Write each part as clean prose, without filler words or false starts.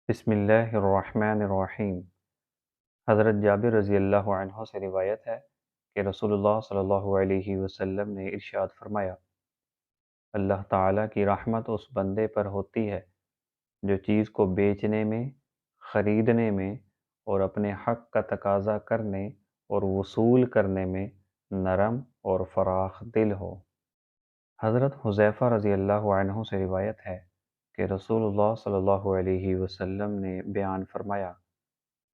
بسم اللہ الرحمن الرحیم۔ حضرت جابر رضی اللہ عنہ سے روایت ہے کہ رسول اللہ صلی اللہ علیہ وسلم نے ارشاد فرمایا، اللہ تعالیٰ کی رحمت اس بندے پر ہوتی ہے جو چیز کو بیچنے میں، خریدنے میں اور اپنے حق کا تقاضا کرنے اور وصول کرنے میں نرم اور فراخ دل ہو۔ حضرت حذیفہ رضی اللہ عنہ سے روایت ہے کہ رسول اللہ صلی اللہ علیہ وسلم نے بیان فرمایا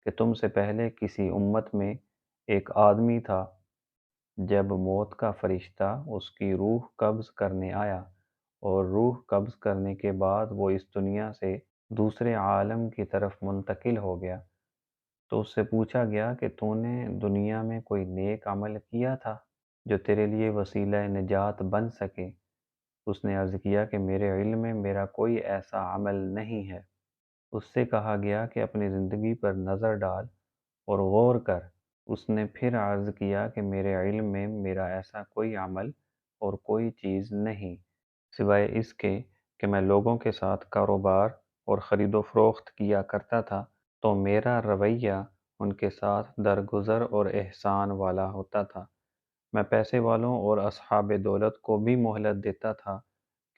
کہ تم سے پہلے کسی امت میں ایک آدمی تھا، جب موت کا فرشتہ اس کی روح قبض کرنے آیا اور روح قبض کرنے کے بعد وہ اس دنیا سے دوسرے عالم کی طرف منتقل ہو گیا تو اس سے پوچھا گیا کہ تو نے دنیا میں کوئی نیک عمل کیا تھا جو تیرے لیے وسیلہ نجات بن سکے؟ اس نے عرض کیا کہ میرے علم میں میرا کوئی ایسا عمل نہیں ہے۔ اس سے کہا گیا کہ اپنی زندگی پر نظر ڈال اور غور کر۔ اس نے پھر عرض کیا کہ میرے علم میں میرا ایسا کوئی عمل اور کوئی چیز نہیں، سوائے اس کے کہ میں لوگوں کے ساتھ کاروبار اور خرید و فروخت کیا کرتا تھا تو میرا رویہ ان کے ساتھ درگزر اور احسان والا ہوتا تھا۔ میں پیسے والوں اور اصحاب دولت کو بھی مہلت دیتا تھا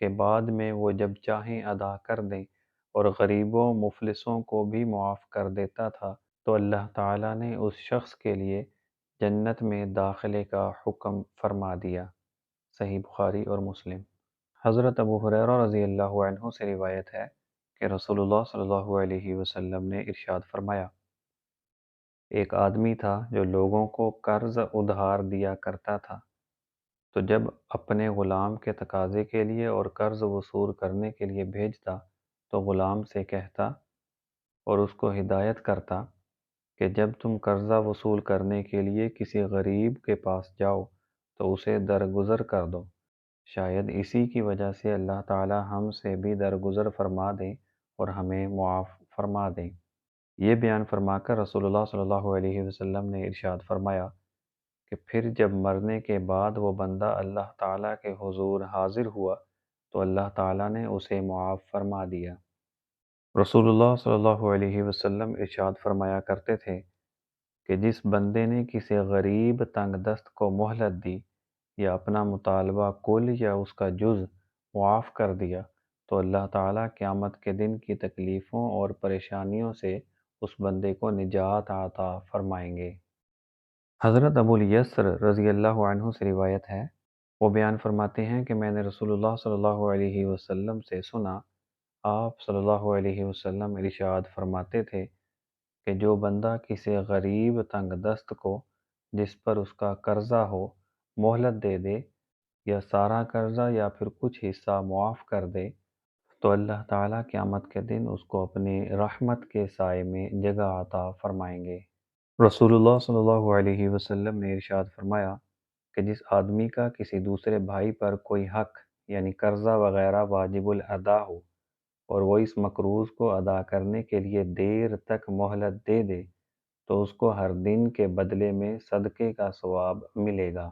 کہ بعد میں وہ جب چاہیں ادا کر دیں، اور غریبوں مفلسوں کو بھی معاف کر دیتا تھا تو اللہ تعالیٰ نے اس شخص کے لیے جنت میں داخلے کا حکم فرما دیا۔ صحیح بخاری اور مسلم۔ حضرت ابو ہریرہ رضی اللہ عنہ سے روایت ہے کہ رسول اللہ صلی اللہ علیہ وسلم نے ارشاد فرمایا، ایک آدمی تھا جو لوگوں کو قرض ادھار دیا کرتا تھا، تو جب اپنے غلام کے تقاضے کے لیے اور قرض وصول کرنے کے لیے بھیجتا تو غلام سے کہتا اور اس کو ہدایت کرتا کہ جب تم قرضہ وصول کرنے کے لیے کسی غریب کے پاس جاؤ تو اسے درگزر کر دو، شاید اسی کی وجہ سے اللہ تعالی ہم سے بھی درگزر فرما دیں اور ہمیں معاف فرما دیں۔ یہ بیان فرما کر رسول اللہ صلی اللہ علیہ وسلم نے ارشاد فرمایا کہ پھر جب مرنے کے بعد وہ بندہ اللہ تعالیٰ کے حضور حاضر ہوا تو اللہ تعالیٰ نے اسے معاف فرما دیا۔ رسول اللہ صلی اللہ علیہ وسلم ارشاد فرمایا کرتے تھے کہ جس بندے نے کسی غریب تنگ دست کو مہلت دی یا اپنا مطالبہ کل یا اس کا جز معاف کر دیا تو اللہ تعالیٰ قیامت کے دن کی تکلیفوں اور پریشانیوں سے اس بندے کو نجات عطا فرمائیں گے۔ حضرت ابو الیسر رضی اللہ عنہ سے روایت ہے، وہ بیان فرماتے ہیں کہ میں نے رسول اللہ صلی اللہ علیہ وسلم سے سنا، آپ صلی اللہ علیہ وسلم ارشاد فرماتے تھے کہ جو بندہ کسی غریب تنگ دست کو جس پر اس کا قرضہ ہو مہلت دے دے یا سارا قرضہ یا پھر کچھ حصہ معاف کر دے تو اللہ تعالیٰ قیامت کے دن اس کو اپنی رحمت کے سائے میں جگہ عطا فرمائیں گے۔ رسول اللہ صلی اللہ علیہ وسلم نے ارشاد فرمایا کہ جس آدمی کا کسی دوسرے بھائی پر کوئی حق یعنی قرضہ وغیرہ واجب الادا ہو اور وہ اس مقروض کو ادا کرنے کے لیے دیر تک مہلت دے دے تو اس کو ہر دن کے بدلے میں صدقے کا ثواب ملے گا۔